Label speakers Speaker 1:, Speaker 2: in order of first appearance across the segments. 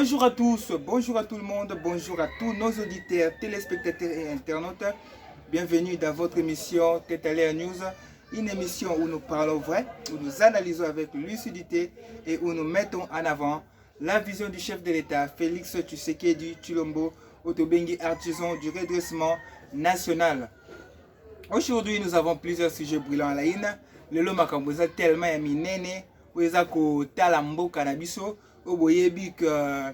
Speaker 1: Bonjour à tous, bonjour à tout le monde, bonjour à tous nos auditeurs, téléspectateurs et internautes. Bienvenue dans votre émission Tête à l'air News, une émission où nous parlons vrai, où nous analysons avec lucidité et où nous mettons en avant la vision du chef de l'État, Félix Tshisekedi Tshilombo, Otobengi, artisan du redressement national. Aujourd'hui, nous avons plusieurs sujets brûlants à la ligne. Le lot makamboza tellement yaminene, où ils ont talambo cannabis. Au boyebi que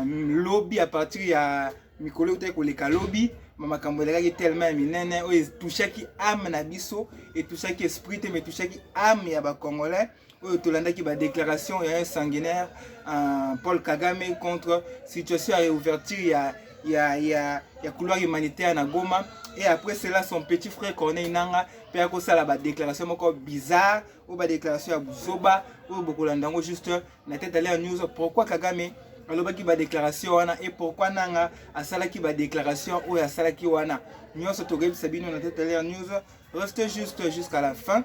Speaker 1: lobby à partir de mikolo te koleka lobby mama kambolela ki tellement minene o toucha ki âme na biso et toucha ki esprit mais toucha ki âme ya ba congolais o tolanda ki ba déclaration ya un sanguinaire Paul Kagame contre situation à réouverture ya couloir humanitaire na Goma. Et après cela, son petit frère Corneille Nanga peut avoir la déclaration bizarre ou la déclaration à Buzoba ou Bokolandango juste la tête d'aller en news. Pourquoi Kagame a la déclaration et pourquoi Nanga a salaki la déclaration ou a salaki wana. Nous sommes Sabino la tête d'aller en news. Restez juste jusqu'à la fin.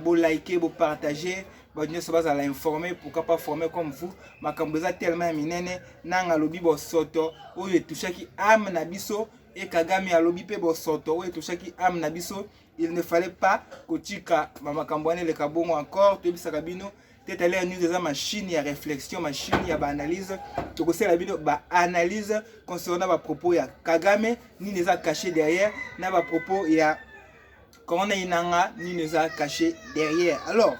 Speaker 1: Vous likez, vous partagez. Nous sommes à l'informer, pourquoi pas former comme vous. Ma kamboza tellement minene Nanga lobi bo soto ou est touché qui âme nabiso. Et Kagame a lobby pe bosoto et tout ça qui am nabiso, il ne fallait pas que tika mama kambwane le kabongo encore to bisa kabino tete aller nous des machine ya réflexion machine ya ba analyse to ko la bino ba analyse concernant ba propos ya Kagame ni les a caché derrière na ba propos ya Corona Inanga ni les a caché derrière. Alors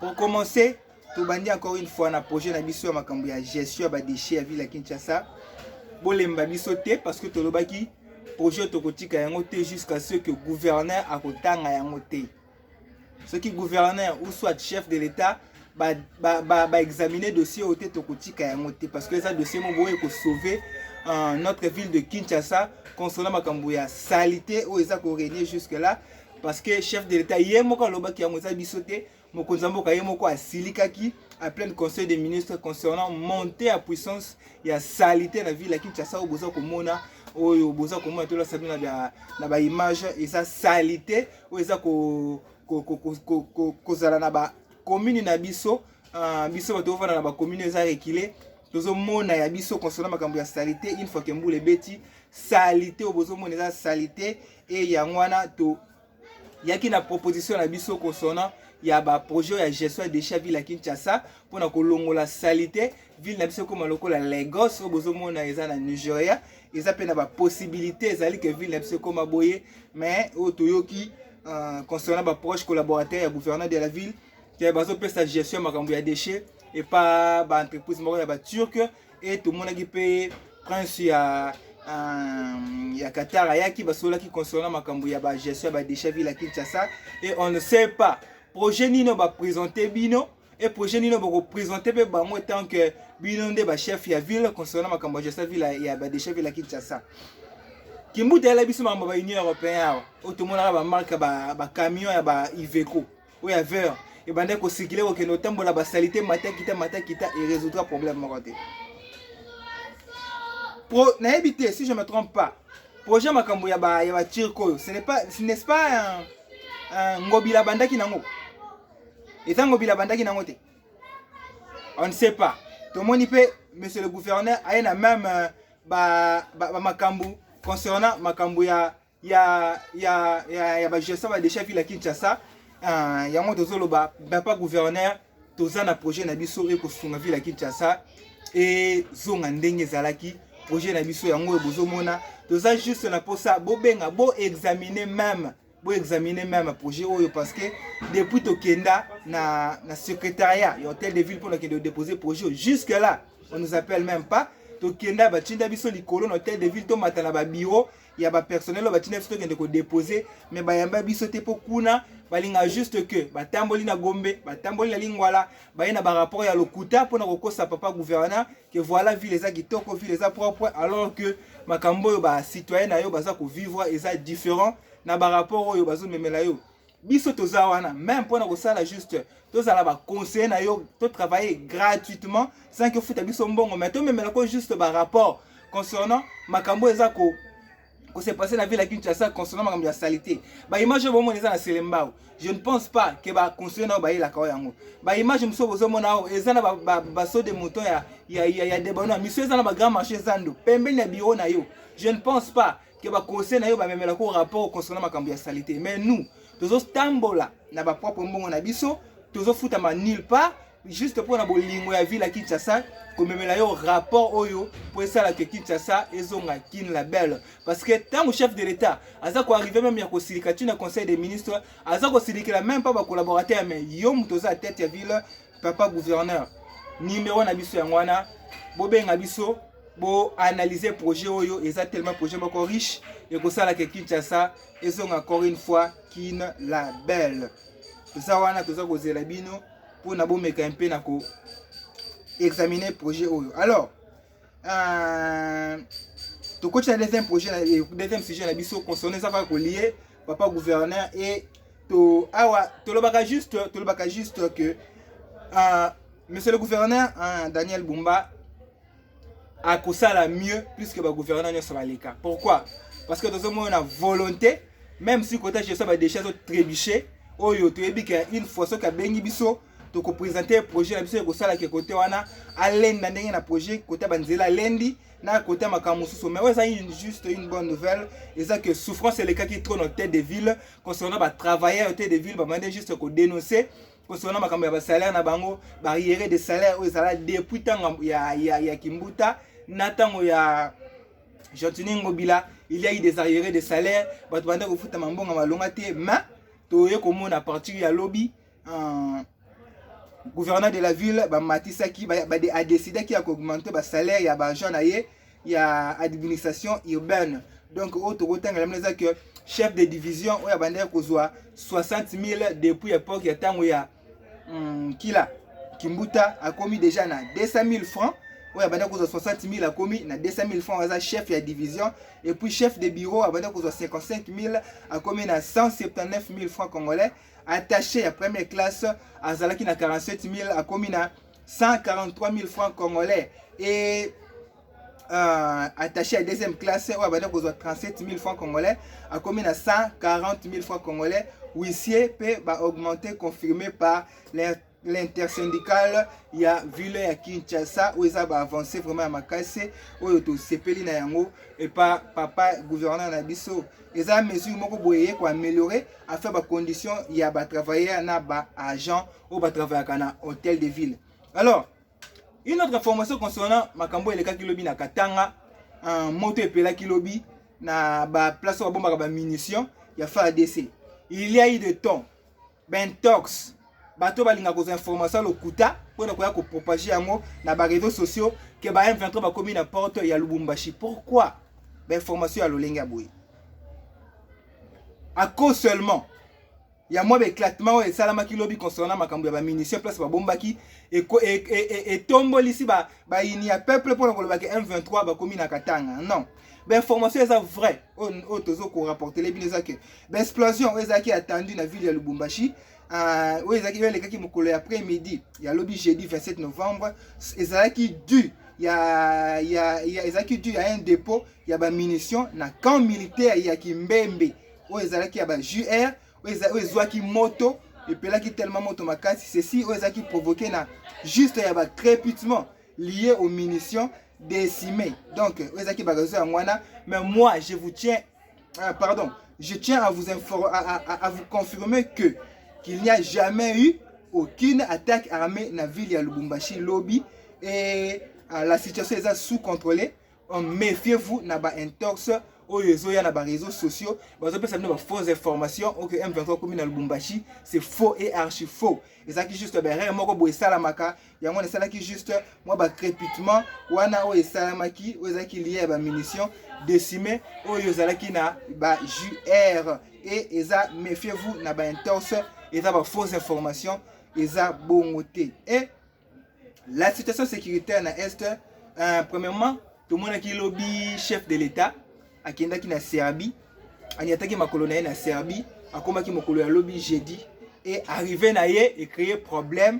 Speaker 1: pour commencer to bandi encore une fois na projet na biso ya makambo ya gestion ba déchets à ville à Kinshasa. Bolemba bisoté parce que tolobaki projet tokotika yango te jusqu'à ce que gouverneur akotanga yango te. Ce qui gouverneur ou soit chef de l'État ba examiner dossier au te tokotika yango te parce que ça dossier mo boye ko sauver notre ville de Kinshasa concernant makambo ya salité ou eza ko régner jusque là parce que chef de l'État yemoko lobaki yango za bisoté mokonzi mboka yemoko asilikaki à plein conseil des ministres concernant monter à puissance ya salité na ville à Kinshasa au boza komona oyo boza komona to la sabina na ba image et ça salité ou eza ko zala na ba commune na biso biso bato vana na ba commune eza reculé tozo mona ya biso concernant makambo ya salité une fois que mbule beti salité au bozo mona eza salité et yangwana to yaki na proposition na biso concernant il y a un projet de gestion des déchets ville à Kinshasa pour na kolongola salité ville na biso comme lokola Lagos au bozomo na eza na Nigeria ils appellent na ba possibilité ezali que ville na biso comme aboye mais au toyoki concernant ba proche collaborateur ya gouverneur de la ville qui a bazo pe sa gestion makambo ya déchets et pas ba entreprise moko ya ba turc et tout le monde qui paye prince ya Qatar yaki basola qui concernant makambo ya ba gestion ba déchets ville à Kinshasa et on ne sait pas projet nino ba présenter bino et projet nino ba présenter pe ba moi tant que bino nde ba chef ya ville concernant makambo ya sa ville ya ba déchets ville à Kinshasa kimbuta la biso mamba ba union européenne o to mona ba marque ba camion ya ba Iveco ou ya vert et bande ko sikile ko ke no tambola ba salité mata kita et résoudra problème mo côté pro na éviter si je me trompe pas projet makambo ya ba tirko ce n'est pas un ngobila bandaki nango. Et tant que on ne sait pas. Tout le monde peut, monsieur le gouverneur, a une même makambu concernant makambu ya gestion des chefs de Kinshasa. Ya mo tozolo ba pas gouverneur toza na projet na biso e ko sunga ville Kinshasa et zonga ndenge zalaki projet na biso yango bozo mona toza juste na posa bobenga bo examiner même projet parce que depuis Tokenda na secrétariat et hôtel de ville pour lequel de déposer projet jusque là on nous appelle même pas Tokenda batinda biso likolo hôtel de ville to matala ba bureau ya ba personnel batinda biso to ko déposer mais ba yamba biso te pokuna balinga juste que batamboli na Gombe batamboli na Lingwala ba na ba rapport ya lokuta pour na kokosa papa gouverneur que voilà ville eza kitoko ville eza propre alors que makambo ba citoyen na yo baza ko vivre eza différent na ba rapport oyo bazo memela yo biso toza wana même pour na ko sala juste tozala ba conseiller na yo to travailler gratuitement sans que futa biso mbongo mais to memela ko juste ba rapport concernant makambo eza ko qu'on s'est passé dans la ville à Kinshasa concernant la saleté. Bah image bon les na Selembao. Je ne pense pas que ba construire na ba la ka yango. Ba image mso bozo mona o ezana ba so de moto ya de bono monsieur ezana ba grand marché zando. Pembe na bureau na yo. Je ne pense pas que ba conseil na yo ba memela ko rapport concernant makambo ya saleté. Mais nous, tozo stambola na ba propre mbongo na biso, tozo futa ma nulle part. Juste pour na bolingo ya ville à Kinshasa comme memela yo rapport oyo pour ça la Kinshasa ezonga kin la belle parce que tant le chef de l'état aza ko arriver même ya ko silika tu na conseil des ministres aza ko silika même pas ba collaborateur mais yo mutoza tête ya ville papa gouverneur numéro na biso ya ngwana bobenga biso bo analyser projet oyo eza tellement projet moko riche et ko ça la Kinshasa ezonga encore une fois kin la belle ça wana toza ko zela bino pour na bomeka un peu na ko examiner projet oyo. Alors to coach na deuxième projet deuxième sujet na biso concernant ça va ko lié papa gouverneur et to awa to lobaka juste que monsieur le gouverneur Daniel Bumba a kosala mieux plus que ba gouverneur nyo sabaleka. Pourquoi? Parce que dans un a volonté même si côté je ça ba déchets trébucher oyo to ebi que une fois so ka bengi biso to ko présenter projet na biso ko sala ke côté wana alenda ndenge na projet côté banzela lendi na côté makamususu mais ouais ça juste une bonne nouvelle et ça que souffrance c'est les cas qui trône en tête de ville concernant ba travailleurs en tête de ville ba mandé juste ko dénoncer concernant makambo ya ba salaire na bango barrière de salaire o sala depuis tango ya Kimbuta na tango ya Jontini Ngobila il y a eu des arriérés de salaire ba to banda ko futa mambonga malonga te mais to ye komona à partir ya lobby gouverneur de la ville Matissa qui a décidé qu'il a augmenté le salaire ya ba gens naie ya administration urbaine donc autre que chef de division o ya bande ko zoa 60 000 depuis époque ya tango ya kila Kimbuta a commis déjà na 200 000 francs o ya bande ko zoa 60 000 a commis na 200 000 francs à chef ya division et puis chef de bureau a bande ko zoa 55 000 a commis na 179 000 francs congolais. Attaché à première classe à Zalaki na 47 000 à Komina 143 000 francs congolais et attaché à deuxième classe on va dire 37 000 francs congolais à Komina 140 000 francs congolais huissier peut augmenter confirmé par l'intersyndicale il y a ville à Kinshasa où ils ont avancé vraiment à Makase où ils ont sepeli na yango et pas papa gouverneur na biso ils ont mesure moko boye ko améliorer afin ba condition il y a ba travailler na ba agent ou ba travailler kana hôtel de ville. Alors une autre information concernant makambo eleka kilobi na Katanga moto epela kilobi na ba place ba bomba ba munitions ya FARDC il y a eu de temps bentox bato balinga ko information lokuta pour na ko propager yango na ba réseaux sociaux que ba M23 ba commis na porte ya Lubumbashi. Pourquoi? Ben information ya lolenga boy. À cause seulement il y a moins d'éclatement et salama ki lobby concernant makambo ya ba munitions place ba bombaki et tomboli ici ba il y a peuple pour le baki M23 ba commis na Katanga. Non. Ben information est vrai. On tozo ko rapporter les billes que ben explosion ezaki attendu na ville ya Lubumbashi. Oui, ezaki les qui mokolo après-midi, il y a lobby jeudi 27 novembre, ezaki dû il y a ezaki dû à un dépôt, il y a ba munitions na camp militaire il y a Kimbembe. O ezaki ya ba JR, o ezaki moto et puis là qui tellement moto makasi, ceci o ezaki provoqué na juste ya ba crépitement lié aux munitions décimées. Donc o ezaki ba réseau ya mwana, mais moi je vous tiens je tiens à vous informer à vous confirmer que qu'il n'y a jamais eu aucune attaque armée dans la ville de Lubumbashi lobby et la situation est sous contrôlée. Méfiez-vous na ba intox ou les na ba réseaux sociaux parce que ça nous fausses informations OK M23 comme na Lubumbashi c'est faux et archi faux. Et ça qui juste ben rien moko boy salamaka ya ngone sala qui juste moi ba crépitement wana o salamaki o ezaki lié ba munitions décimées o yozalaki na ba JR et eza méfiez-vous na ba intox et ça va fausses informations et ça bongoté et la situation sécuritaire na est premièrement tout le monde qui lobby chef de l'état akenda ki na Serbie aniataki makolo na na Serbie akomaki makolo ya lobby jeudi et arrivé na ye et créer problème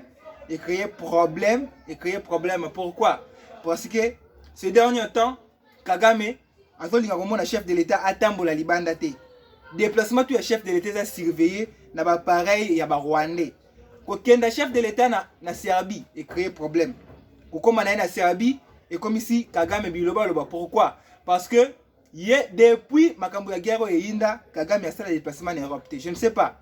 Speaker 1: pourquoi parce que ces derniers temps Kagame azolinga komona chef de l'état atambola libanda te. Déplacement tout ya chef de l'état est surveillé na ba pareil ya ba rwandais. Kokenda chef de l'état na Serbie et créer problème. Kokoma na Serbie et comme ici Kagame biloba loba. Pourquoi? Parce que depuis makambo ya guerre et Inda, Kagame a fait le déplacement en Europe. Je ne sais pas.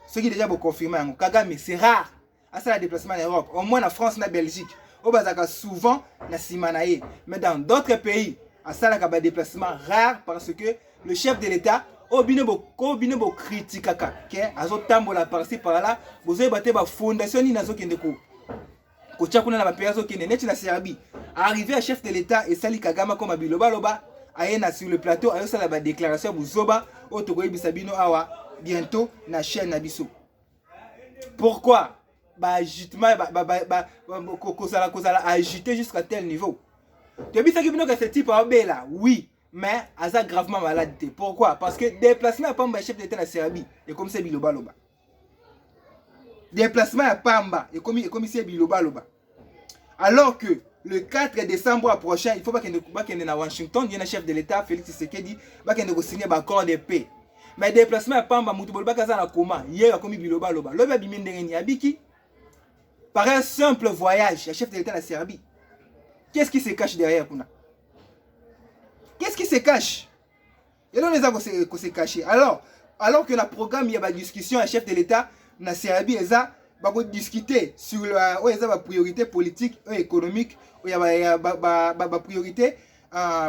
Speaker 1: Ceux qui déjà vous confirment, Kagame c'est rare à faire le déplacement en Europe. Au moins en France et en Belgique. Au Bazaka souvent na Simanaye. Mais dans d'autres pays, à ça le déplacement rare parce que le chef de l'État au binebo critique kaka. OK? Azo tambola par-ci par-là, vous avez battu ba fondation ni nazo kendeko. Ko tchakuna na ba pays qui n'est na Serbie. Arrivé à chef de l'État et Sali Kagame comme biloba loba. Aena sur le plateau, ayo sala ba déclaration buzoba o tokoyi bisabino awa bientôt na chaîne na biso. Pourquoi? Ba agitement kozala agité jusqu'à tel niveau. Tu bisa ki bino que ce type a bela, oui, mais aza gravement malade. Pourquoi? Parce que déplacement à Pamba chef d'État na Serbie et comme c'est biloba loba. Déplacement à Pamba et comme c'est biloba loba. Alors que le 4 décembre prochain, il faut pas qu'il y ait à Washington, il y a un chef de l'État, Félix Tshisekedi, qu'il y ait signé un accord de paix. Mais déplacement à Pamba, Moutoubolba, Kazana Koma, hier, a commis Biloba Loba. Loba Bimindengeni Abiki, par un simple voyage, le chef de l'État de la Serbie. Qu'est-ce qui se cache derrière Kuna? Qu'est-ce qui se cache? Et là, on les a se cacher. Alors que le programme, il y a une discussion, le chef de l'État de la Serbie, il va discuter sur la priorité politique et économique. Il y a priorité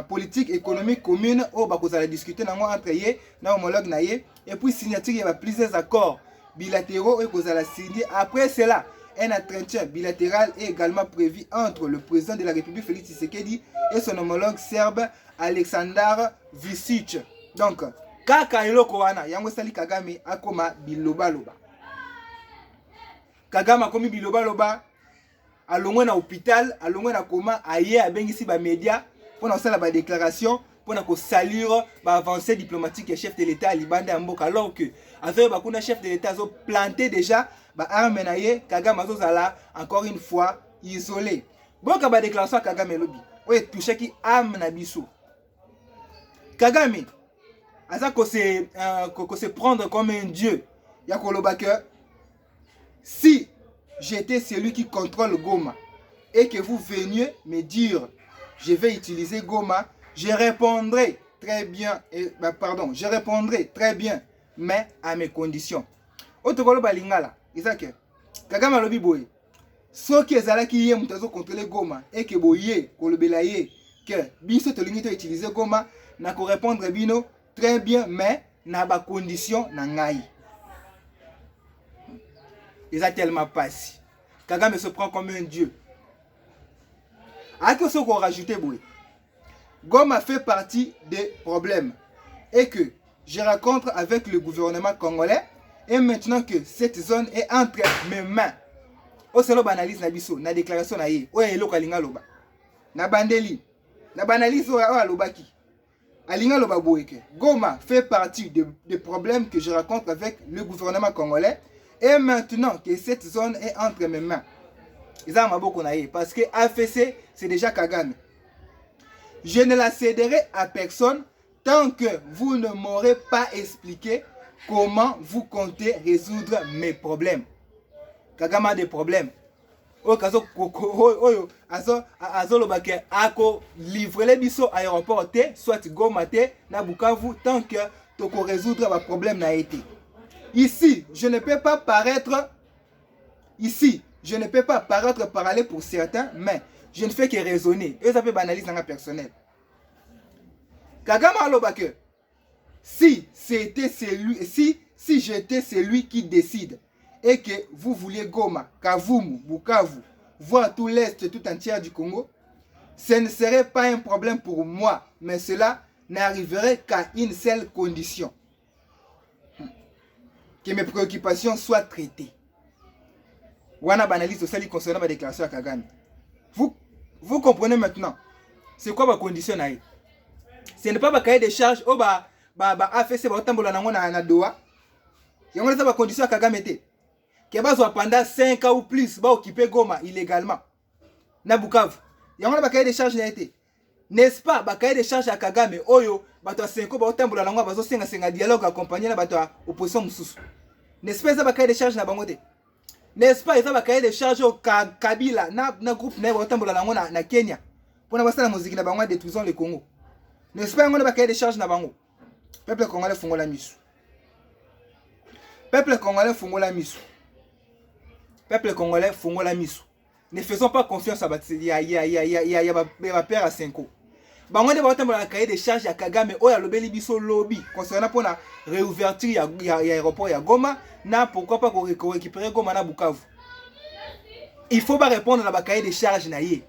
Speaker 1: politique économique commune où on va discuter entre eux, na homologue na et puis signature il y a plusieurs accords bilatéraux et qu'on va signer. Après cela, un entretien bilatéral est également prévu entre le président de la République Félix Tshisekedi et son homologue serbe Aleksandar Vučić. Donc, kaka eloko wana yango sali Kagame akoma biloba loba. Kagame akomi biloba loba. Alongwe na hôpital, alongwe na coma, aye abengisi ba média pour na sala ba déclaration pour na ko saluer ba avancée diplomatique et chef de l'État libanda ya mboka alors que avec ba kuna chef de l'État zo planté déjà ba arme na ye Kagame zo zala encore une fois isolé. Boka ba déclaration Kagame lobi. Oye touché ki âme na biso. Kagame aza ko se prendre comme un dieu. Ya ko loba que si j'étais celui qui contrôle Goma et que vous veniez me dire je vais utiliser Goma, je répondrai très bien, je répondrai très bien, mais à mes conditions. Otokolo balingala, isake. Kagame alobi boye. Soki ezalaki ye mutazo contrôler Goma et que boye kolobela ye que biso tolingi to utiliser Goma na ko répondre bino très bien, mais na ba condition na ngai. Ils ont tellement passé. Kagame se prend comme un dieu. À que ce qu'on rajoute, Goma fait partie des problèmes. Et que je rencontre avec le gouvernement congolais. Et maintenant que cette zone est entre mes mains. Au selo banalise na biso, na déclaration na ye. Oye elo kalinga loba. Na bandeli. Na banalise o alobaki. Alinga loba boeke. Goma fait partie des problèmes que je rencontre avec le gouvernement congolais. Et maintenant que cette zone est entre mes mains, parce que AFC, c'est déjà Kagame. Je ne la céderai à personne tant que vous ne m'aurez pas expliqué comment vous comptez résoudre mes problèmes. Kagame a des problèmes. Livrer les biso aéroport, soit Goma, na Bukavu, tant que tu résoudre les problèmes n'a été. Ici, je ne peux pas paraître parler pour certains, mais je ne fais que raisonner. Et ça peut banaliser dans la personnel. Kagame aloba que si j'étais celui qui décide et que vous vouliez Goma, Kavumu, Bukavu, voir tout l'Est tout entier du Congo, ce ne serait pas un problème pour moi, mais cela n'arriverait qu'à une seule condition. Que mes préoccupations soient traitées. Wana banalise aussi concernant ma déclaration à Kagame. Vous comprenez maintenant. C'est quoi ma condition là? Ce n'est pas ma cahier de charge. Oh AFC ba tambola nango na doa. Yango ça ma condition à Kagame te. Que ba pendant 5 ans ou plus ba occuper Goma illégalement. Na Bukavu. Yango ba cahier de charge na été. n'est-ce pas, bakaye de charge à Kagame, oyo, bato a 5 ans, baotambola lango, bazo senga dialogue accompagné na bato a opposition mususu. N'est-ce pas, ça bakaye de charge na bangote? N'est-ce pas, ça bakaye de charge au Kabila, na groupe na baotambola lango na Kenya. Pour na basa la musique na bango détruisons le Congo. N'est-ce pas, on a bakaye de charge na bango? Peuple congolais fongola misu. Peuple congolais fongola misu. Peuple congolais fongola misu. Ne faisons pas confiance à père à 5 ans. Bango de baotambola na cahier de charge ya Kagame oyo alobeli biso lobby concernant pour la réouverture ya aéroport ya Goma na pourquoi pas récupérer Goma na Bukavu. Il faut pas répondre à la cahier de charge na yé.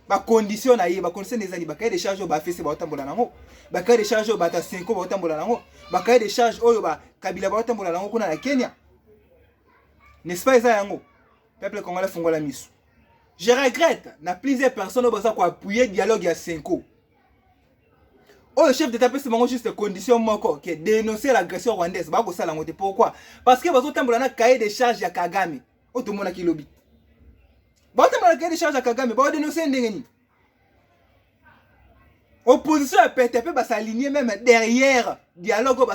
Speaker 1: Ba condition na yé, ba condition des ani ba cahier de charge ba fesse baotambola nango. Ba cahier de charge ba ta 5 ans baotambola nango. Ba cahier de charge oyo ba Kabila baotambola nango kuna na Kenya. N'est-ce pas ça yango? Peuple congolais fongola misu. Je regrette, na plusieurs personnes qui ont appuyé le dialogue il y a 5 ans. Oh, le chef d'État peut se manger juste conditions qui est dénoncer l'agression rwandaise. Pourquoi? Parce que vous avez un cahier de charge à Kagame. Oh, tout le monde a qui lobby. Vous avez un cahier de charge à Kagame. Vous avez dénoncé un déni. Opposition à PTP va s'aligner même derrière dialogue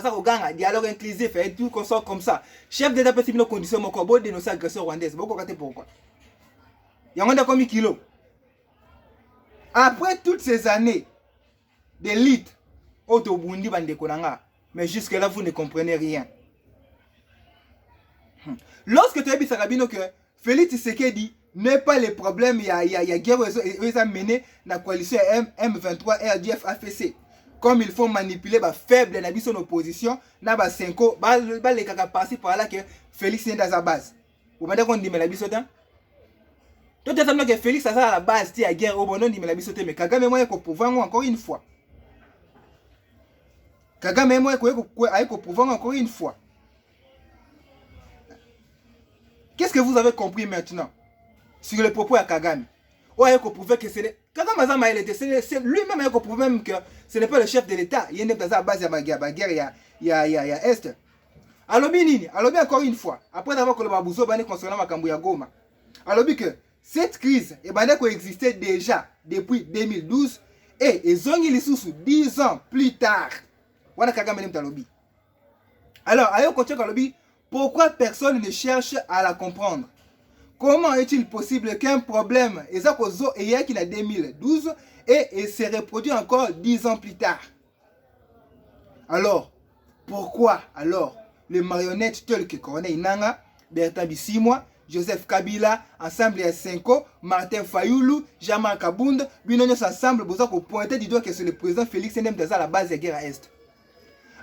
Speaker 1: dialogue inclusif et tout comme ça. Chef d'État peut se manger conditions vous dénoncer l'agression rwandaise. Pourquoi? Il y a un combien de kilos. Après toutes ces années d'élite, mais jusque-là, vous ne comprenez rien. Lorsque tu as dit que Félix Tshisekedi n'est pas le problème, il y a guerre ils ont mené la coalition M23 RDF AFC. Comme il faut manipuler les faibles dans son opposition, na ba 5 ans, les caca passer par là que Félix est dans sa base. Vous m'avez dit qu'on dit mais la bisotin. Tout est que Félix a à la base, il y a guerre au bon nom, mais la bisoté, mais Kagame moi ko pouvoir encore une fois. Kagame moi ko pouvoir encore une fois. Qu'est-ce que vous avez compris maintenant sur le propos à Kagame? Ouais, ko prouver que c'est Kagame Azama c'est lui-même qui prouve même que ce n'est pas le chef de l'État, il est dans sa base il y a est. Alobi nini? Alobi encore une fois, après avoir que le Babouzo bani concernant Makambu ya Goma. Alobi que cette crise existait déjà depuis 2012 et ils ont eu les sous 10 ans plus tard. Alors, pourquoi personne ne cherche à la comprendre? Comment est-il possible qu'un problème est qui en 2012 et se reproduit encore 10 ans plus tard? Alors, pourquoi alors les marionnettes telles que Corneille Nangaa, Bertrand Bisimwa, Joseph Kabila, ensemble à 5 ans, Martin Fayoulou, Jean-Marc Kabund, Binonyos ensemble, vous avez pointé du doigt que c'est le président Félix Ndem à la base de la guerre à Est.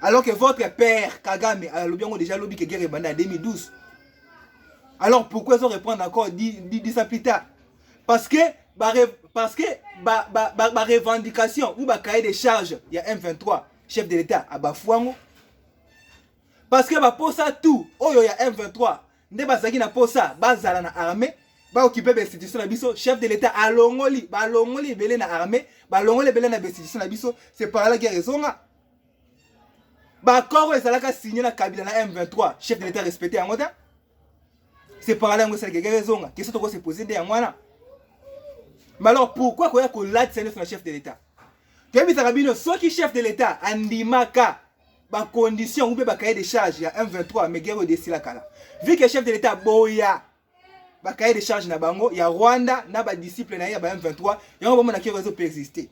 Speaker 1: Alors que votre père Kagame a déjà lobby que la guerre est bandée en 2012. Alors pourquoi ils ont reprendre encore 10 ans plus tard? Parce que ma revendication ou ma cahier de charge, il y a M23, chef de l'État, à Bafouango. Parce que pour ça tout, oh il y a M23. Nde bazaki na posa bazala na armée ba occuper ba institution na biso chef de l'état alongoli belé na armée ba longoli belé na institution na biso c'est par la guerre ezonga ba koro ezalaka signé na Kabila na M23 chef de l'état respecté en mode c'est par là ngo c'est la guerre ezonga question to ko se poser de yangwana. Mais alors pourquoi ko ya ko lat c'est le chef de l'état kebi sakabino soki chef de l'état andimaka ba condition ou ba cahier de charge ya M23 mais guerre de la kala. Vu que le chef de l'État boya ba cahier de charge na bango ya Rwanda na ba disciple na ya ba M23 yango ba na ki réseau peut exister.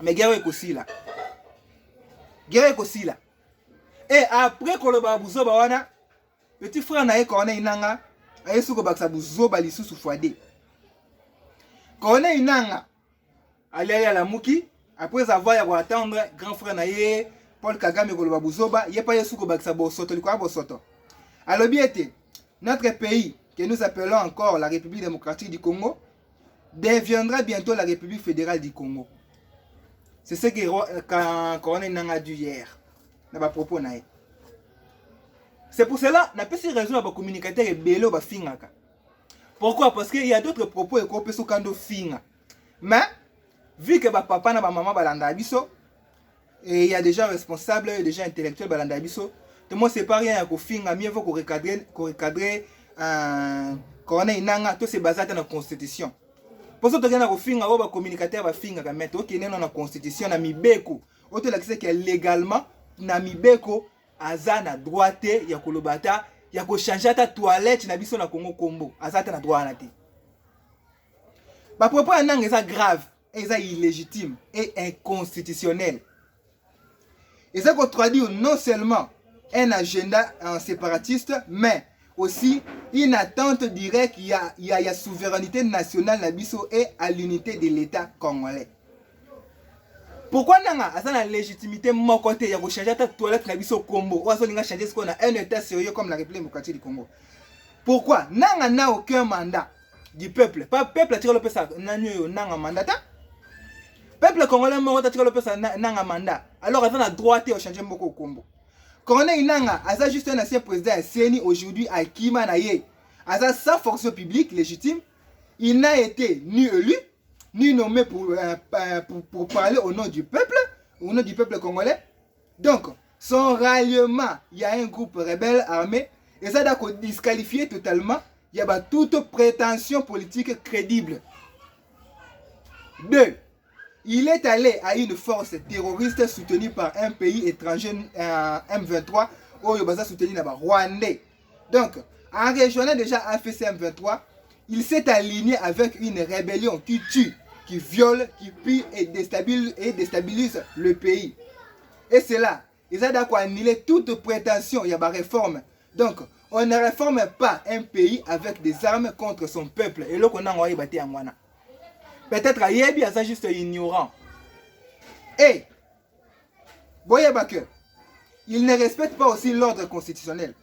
Speaker 1: Mais guerre est là. Guerre est là. Et après ko le ba buzo ba wana petit frère na ye Corneille Nangaa ayesu ko baksa buzo ba lisusu fwade. Corneille Nangaa allait à la Muki après avoir attendre grand frère na ye Paul Kagame Goloba Buzoba, il n'y a pas de soukou baksa bosoto, il y a bosoto. Alors bien été, notre pays, que nous appelons encore la République démocratique du Congo, deviendra bientôt la République fédérale du Congo. C'est ce que Corneille Nangaa a dit hier, dans ma propos. C'est pour cela que nous avons raison de communiquer avec Bélo. Pourquoi? Parce qu'il y a d'autres propos et qu'on peut se finir. Mais, vu que papa et maman balanda biso, et il y a déjà responsable, déjà intellectuel balanda biso. Tout le monde sait pas rien à finir, mieux vaut qu'on recadrer Corneille Nangaa, tout c'est basé dans la constitution. Pour ça, tu as un communicateur qui a une constitution, na mibeko. Auto la que légalement, na mibeko, aza na droite, ya kolobata, ya ko changer ta toilette na biso na Congo Kombo. Aza ta na droit na te. Ba propos nang eza grave, eza illégitime et inconstitutionnel. Et ça qu'on traduit non seulement un agenda séparatiste, mais aussi une attente directe il y a souveraineté nationale et à l'unité de l'État congolais. Pourquoi nanga asa na légitimité mon côté ya ko changer ta toilette na biso Congo ou aso linga changer ce qu'on a un état sérieux comme la République démocratique du Congo. Pourquoi nanga n'a aucun mandat du peuple, pas peuple a tiré le pesa nanyo nanga mandat. Peuple congolais mo ta tiré le pesa nanga mandat. Alors asa na droit de changer mboko au Congo. Corneille Nanga, Aza juste un ancien président CNI aujourd'hui à Kimanaye. Aza sa fonction publique légitime, il n'a été ni élu, ni nommé pour parler au nom du peuple congolais. Donc, son ralliement, il y a un groupe rebelle armé, et ça doit disqualifier totalement, il y a toute prétention politique crédible. 2. Il est allé à une force terroriste soutenue par un pays étranger, M23, où il soutenu par Rwandais. Donc, en rejoignant déjà AFC M23, il s'est aligné avec une rébellion qui tue, qui viole, qui pille et déstabilise le pays. Et c'est là, ils ont d'accord annulé toute prétention, il y a des réformes. Donc, on ne réforme pas un pays avec des armes contre son peuple. Et là, on a envoyé battre en Wana. Peut-être Ayebi a ça juste ignorant. Et, il ne respecte pas aussi l'ordre constitutionnel.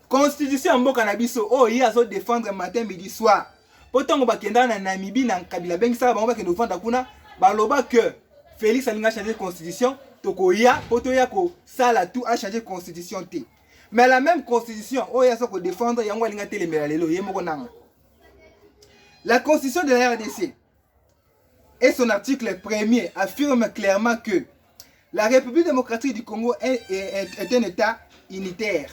Speaker 1: Constitution en Bokanabiso, oh, il a défendre matin, midi, soir. Pourtant, on va na Namibie, na Kabila Bengsa, on va que nous vendons kuna, baloba que Félix a changé la constitution, tokoya, potoya ko sala tout a changé la constitution té. Mais la même constitution, oh, il a ça ko défendre, yango linga télé melalelo, yemoko nanga. La constitution de la RDC et son article 1er affirme clairement que la République démocratique du Congo est un État unitaire,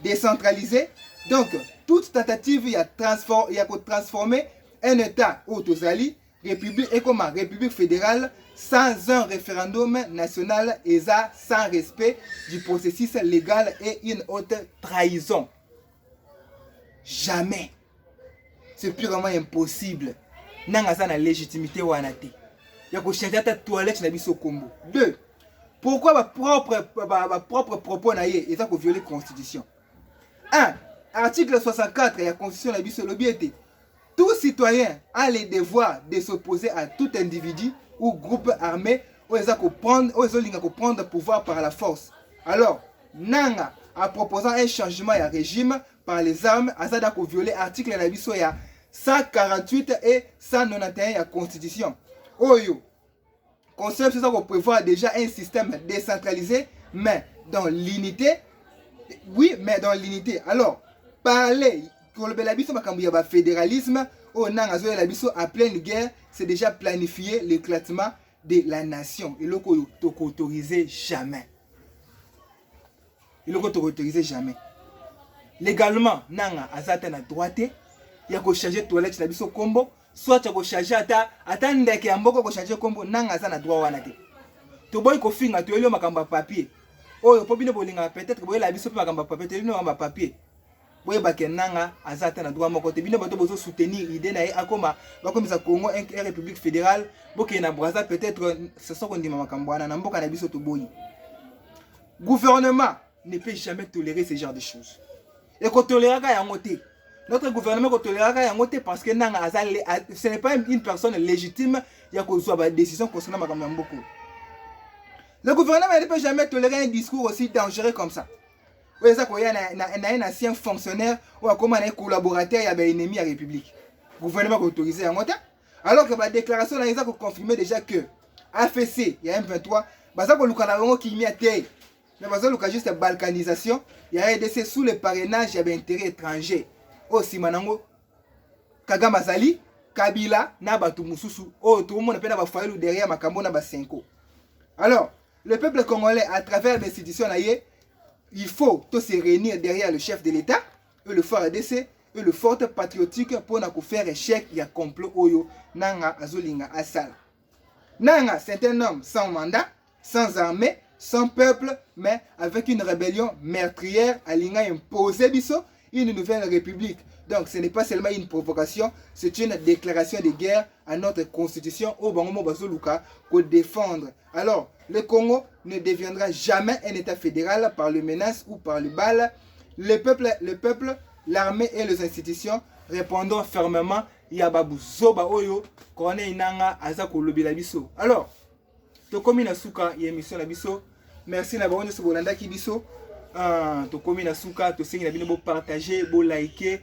Speaker 1: décentralisé. Donc, toute tentative y a transformé un État autosali, République et comme République fédérale, sans un référendum national et ça sans respect du processus légal et une haute trahison. Jamais. C'est purement impossible. Nanga sa na légitimité wanate. Ya ko changer ta toilette na biso Kombo. 2. Pourquoi ma propre propos na ye et ça ko violer la constitution. 1. Article 64 de la constitution na biso lobi était tout citoyen a le devoir de s'opposer à tout individu ou groupe armé ou ça ko prendre pouvoir par la force. Alors, nanga en proposant un changement de régime par les armes, ça ko violer article na biso ya 148 et 191 de la Constitution. Oyo, concept c'est ça qu'on prévoit déjà un système décentralisé, mais dans l'unité. Oui, mais dans l'unité. Alors, parler pour le Belabiso Makambuya fédéralisme, on a en pleine guerre, c'est déjà planifié l'éclatement de la nation. Il ne faut autoriser jamais. Il ne faut autoriser jamais. Légalement, nanga azata na droite. Il y a changer toilette na biso Kombo, soit tu as changer ata ndeke ya mboko ko changer Kombo nanga za na droit wana te. To boy ko finga to elio makamba papier. Oyo po bino bolinga peut-être boy la biso pe makamba papier, te bino makamba papier. Boy ba ke nanga azata na droit moko te bino bato bozo soutenir idée na ye akoma bakomisa Congo une république fédérale, boke na Brazza peut-être ce sont qu'on dit makambo wana na mboka na biso to boy. Gouvernement ne peut jamais tolérer ce genre de choses. Et ko tolérera ka yango te. Notre gouvernement tolérera yangote parce que ce n'est pas une personne légitime qui a une décision concernant Makambamboko. Le gouvernement ne peut jamais tolérer un discours aussi dangereux comme ça. Il y a un ancien fonctionnaire ou un collaborateur, il y a un ennemi à la République. Le gouvernement a autorisé yangote. Alors que la déclaration a confirmé déjà que AFC, il y a un 23, il y a un qui y a été. Mais il y a juste la balkanisation, il y a RDC sous le parrainage, il y a un intérêt étranger. Aussi manango Kagame Zali, Kabila, Nabatu Mususu, oh tout le monde peut avoir failli derrière Makambo na Basenko. Alors, le peuple congolais à travers l'institution il faut tous se réunir derrière le chef de l'État, le fort RDC, et le forte patriotique pour faire échec il y a complot oyo nanga azolinga asala. Nanga c'est un homme sans mandat, sans armée, sans peuple, mais avec une rébellion meurtrière alinga imposer biso une nouvelle république. Donc ce n'est pas seulement une provocation, c'est une déclaration de guerre à notre constitution au Bangomo Bazoluka pour défendre. Alors, le Congo ne deviendra jamais un État fédéral par les menaces ou par les balles. Le peuple, l'armée et les institutions répondront fermement Yababu Zoba Oyo, Kone Inanga Azako Lobila Biso. Alors, Tokomi Nasuka, émission la Biso. Merci na baronne sur Bolanda ki Biso. Tokomi Nasuka, to sengi na bino bo partager, bo liker.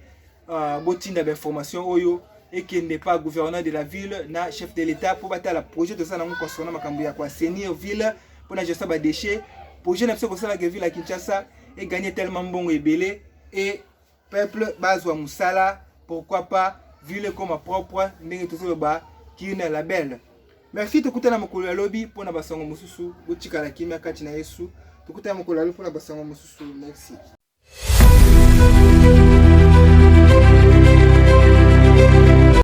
Speaker 1: Botinda d'information oyo et qui n'est pas gouverneur de la ville na chef de l'état pour battre la projet de ça na concernant makambo ya kwa senir ville pour na gestion ba déchets projet na biso ko sala que ville à Kinshasa et gagner tellement bon et belé et peuple bazwa musala pourquoi pas ville comme propre ndenge tozo ba qui na label. Merci tokutana mokolo ya lobby pour na basango mususu botikala kimia kati na Yesu tokutana mokolo ya lobby pour na basango mususu. Merci.